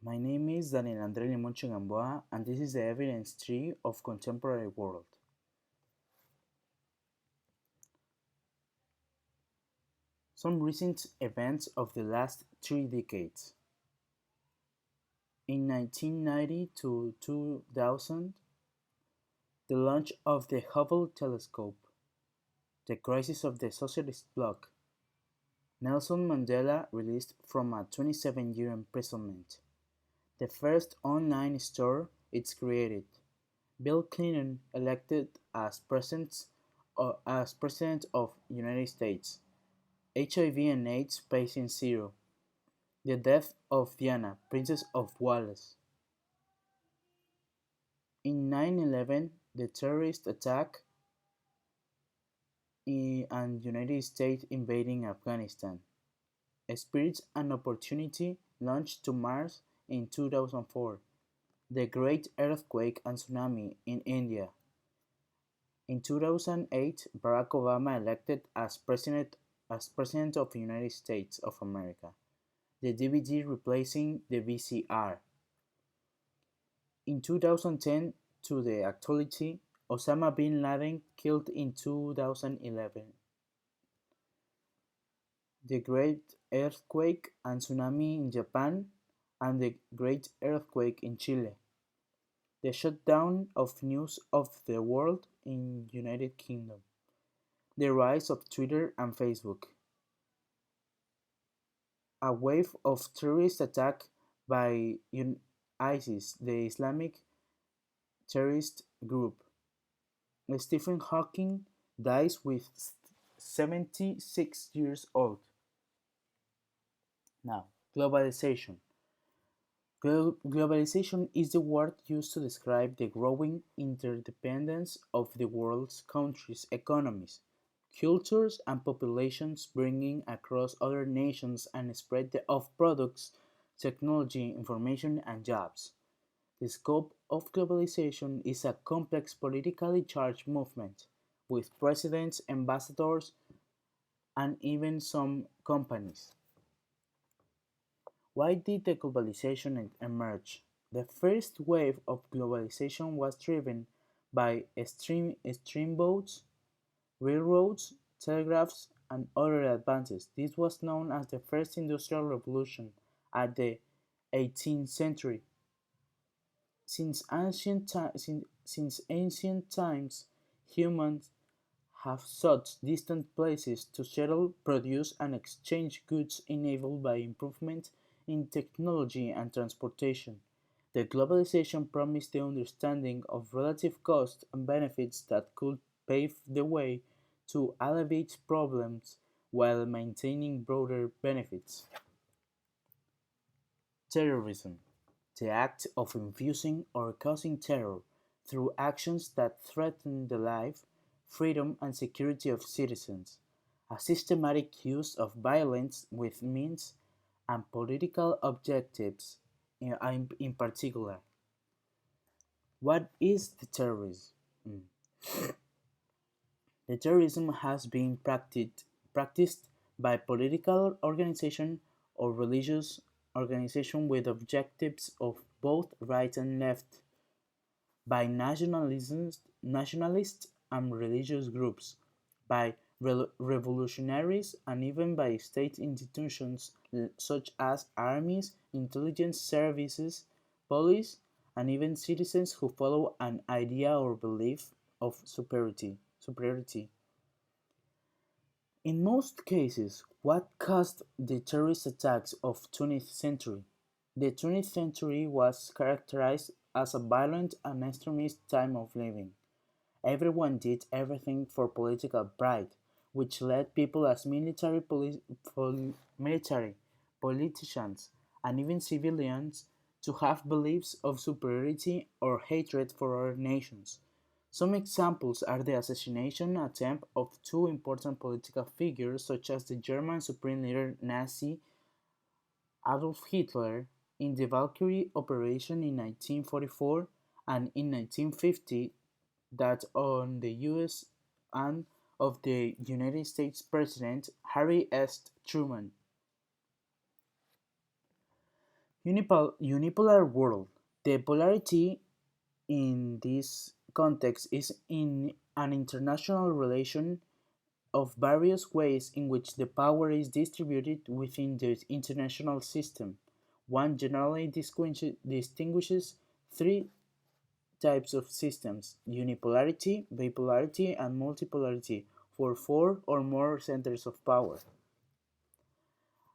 My name is Daniel Andre Limonchi, and this is the evidence tree of contemporary world. Some recent events of the last 3 decades. In 1990 to 2000, the launch of the Hubble telescope, the crisis of the socialist bloc, Nelson Mandela released from a 27-year imprisonment, the first online store it's created, Bill Clinton elected as president of United States, HIV and AIDS patient zero, the death of Diana, Princess of Wales. In 9/11, the terrorist attack and United States invading Afghanistan. Spirit and Opportunity launched to Mars in 2004. The Great Earthquake and Tsunami in India. In 2008, Barack Obama elected as President of the United States of America. The DVD replacing the VCR. In 2010 to the actuality, Osama bin Laden killed in 2011. The Great Earthquake and Tsunami in Japan and the Great Earthquake in Chile. The shutdown of news of the world in United Kingdom. The rise of Twitter and Facebook. A wave of terrorist attack by ISIS, the Islamic terrorist group. Stephen Hawking dies with 76 years old. Now, globalization. Globalization is the word used to describe the growing interdependence of the world's countries' economies, cultures, and populations bringing across other nations and spread of products, technology, information, and jobs. The scope of globalization is a complex politically charged movement, with presidents, ambassadors, and even some companies. Why did the globalization emerge? The first wave of globalization was driven by steamboats, railroads, telegraphs, and other advances. This was known as the first industrial revolution at the 18th century. Since ancient times, humans have sought distant places to settle, produce, and exchange goods enabled by improvement in technology and transportation. The globalization promised the understanding of relative costs and benefits that could pave the way to alleviate problems while maintaining broader benefits. Terrorism: the act of infusing or causing terror through actions that threaten the life, freedom, and security of citizens. A systematic use of violence with means and political objectives in particular. What is the terrorism? Mm. The terrorism has been practiced by political organization or religious organization with objectives of both right and left, by nationalist and religious groups, by revolutionaries, and even by state institutions such as armies, intelligence services, police, and even citizens who follow an idea or belief of superiority. In most cases, what caused the terrorist attacks of 20th century? The 20th century was characterized as a violent and extremist time of living. Everyone did everything for political pride, which led people as military, politicians, and even civilians to have beliefs of superiority or hatred for other nations. Some examples are the assassination attempt of two important political figures such as the German supreme leader Nazi Adolf Hitler in the Valkyrie operation in 1944 and in 1950 that on the US and of the United States President Harry S. Truman. Unipolar world. The polarity in this context is in an international relation of various ways in which the power is distributed within the international system. One generally distinguishes three types of systems: unipolarity, bipolarity, and multipolarity for four or more centers of power.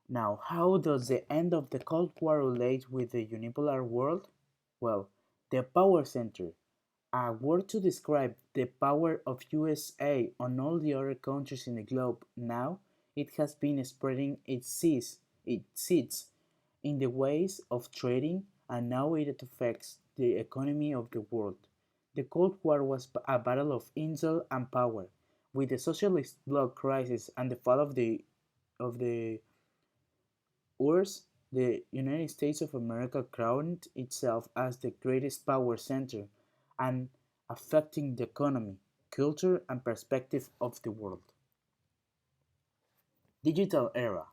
Now, how does the end of the Cold War relate with the unipolar world? Well, the power center, a word to describe the power of USA on all the other countries in the globe. Now, it has been spreading its seeds in the ways of trading, and now it affects the economy of the world. The Cold War was a battle of intel and power. With the socialist bloc crisis and the fall of the URSS, the United States of America crowned itself as the greatest power center and affecting the economy, culture, and perspective of the world. Digital era.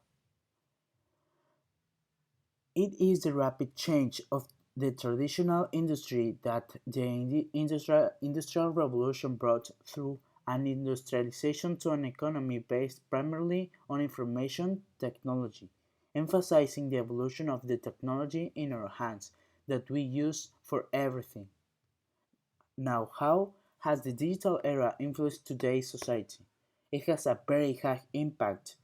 It is the rapid change of the traditional industry that the industrial revolution brought through an industrialization to an economy based primarily on information technology, emphasizing the evolution of the technology in our hands that we use for everything. Now, how has the digital era influenced today's society? It has a very high impact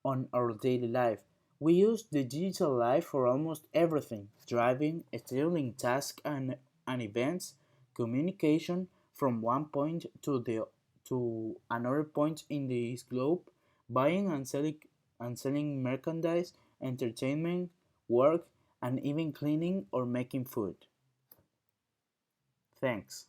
on our daily life. We use the digital life for almost everything: driving, scheduling tasks and events, communication from one point to another point in this globe, buying and selling merchandise, entertainment, work, and even cleaning or making food. Thanks.